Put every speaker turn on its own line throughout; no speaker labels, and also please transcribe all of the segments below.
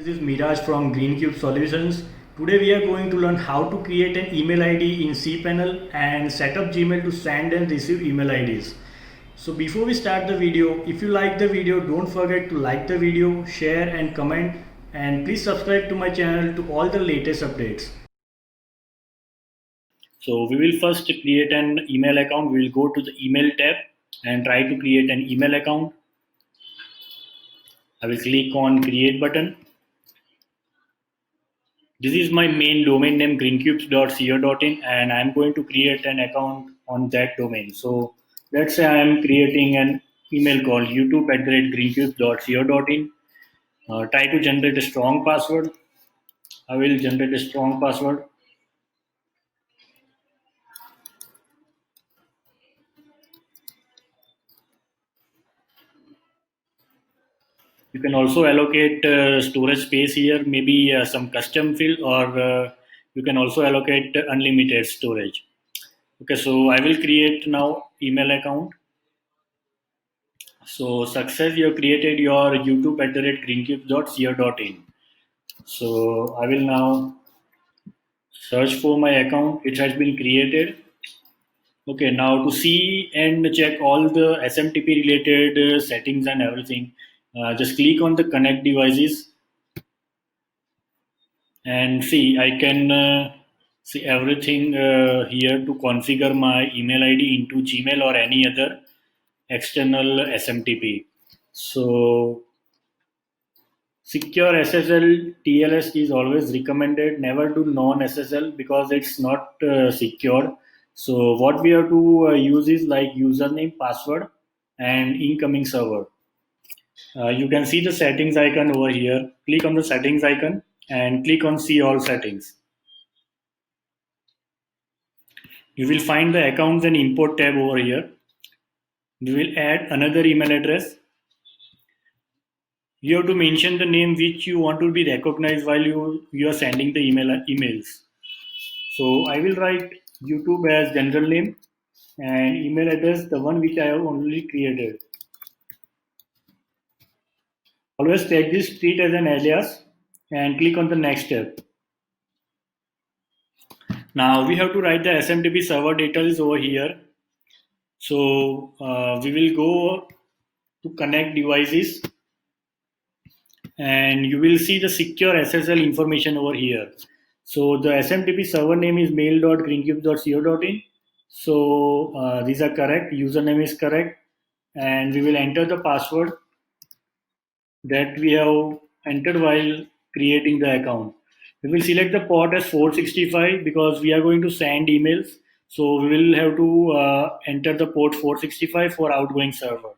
is Miraj from GreenCube Solutions. Today we are going to learn how to create an email ID in cPanel and set up Gmail to send and receive email IDs. So before we start the video, if you like the video, don't forget to like the video, share and comment, and please subscribe to my channel to all the latest updates. So we will first create an email account. We will go to the email tab and try to create an email account. I will click on create button. This is my main domain name greencubes.co.in and I'm going to create an account on that domain. So let's say I am creating an email called youtube@greencubes.co.in. Try to generate a strong password. I will generate a strong password. You can also allocate storage space here, maybe some custom field, or you can also allocate unlimited storage. Okay, so I will create now email account. So success, you have created your youtube@greencubes.co.in. So I will now search for my account. It has been created. Okay, now to see and check all the SMTP related settings and everything, just click on the connect devices and see I can see everything here to configure my email ID into Gmail or any other external SMTP. So secure SSL TLS is always recommended. Never do non SSL because it's not secure. So what we have to use is like username, password, and incoming server. You can see the settings icon over here. Click on the settings icon and click on see all settings. You will find the accounts and import tab over here. We will add another email address. You have to mention the name which you want to be recognized while you are sending the emails. So I will write YouTube as general name and email address the one which I have already created. Always take this treat as an alias and click on the next step. Now we have to write the SMTP server details over here. So we will go to connect devices and you will see the secure SSL information over here. So the SMTP server name is mail.greencubes.co.in. So these are correct. Username is correct, and we will enter the password that we have entered while creating the account. We will select the port as 465 because we are going to send emails. So we will have to enter the port 465 for outgoing server.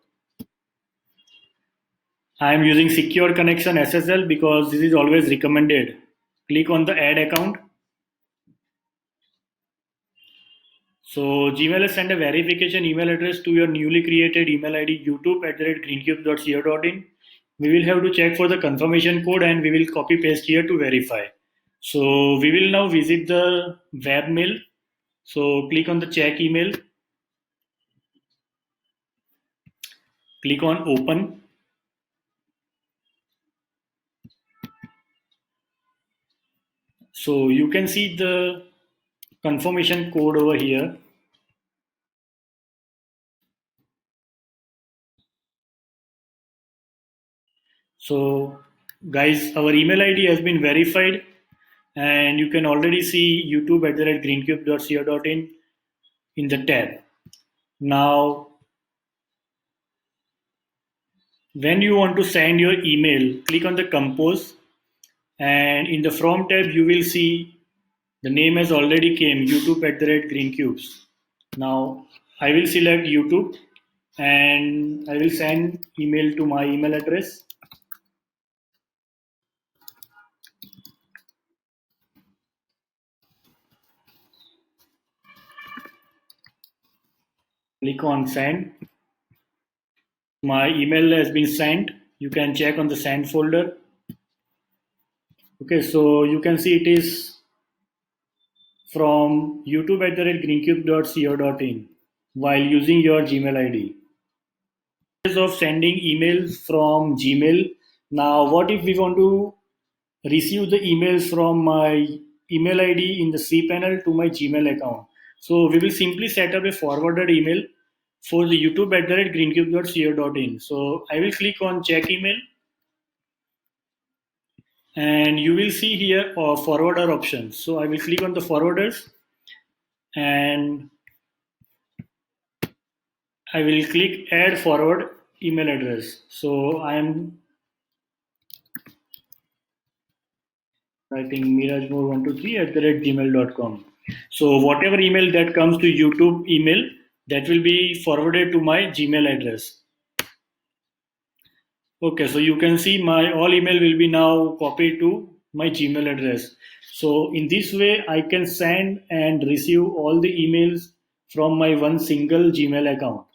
I am using secure connection SSL because this is always recommended. Click on the add account. So Gmail has sent a verification email address to your newly created email ID youtube@greencube.co.in. We will have to check for the confirmation code and we will copy paste here to verify. So we will now visit the webmail. So click on the check email. Click on open. So you can see the confirmation code over here. So guys, our email ID has been verified and you can already see youtube@greencube.co.in in the tab. Now, when you want to send your email, click on the compose and in the from tab you will see the name has already came youtube@greencubes. Now I will select YouTube and I will send email to my email address. Click on send. My email has been sent. You can check on the send folder. Okay, so you can see it is from youtube@greencube.co.in while using your Gmail ID. Of sending emails from Gmail. Now, what if we want to receive the emails from my email ID in the cPanel to my Gmail account. So we will simply set up a forwarded email for the youtube@greencube.co.in. So I will click on check email, and you will see here forwarder options. So I will click on the forwarders, and I will click add forward email address. So I am writing mirajmore123 @gmail.com. So whatever email that comes to YouTube email, that will be forwarded to my Gmail address. Okay, so you can see my all email will be now copied to my Gmail address. So in this way, I can send and receive all the emails from my one single Gmail account.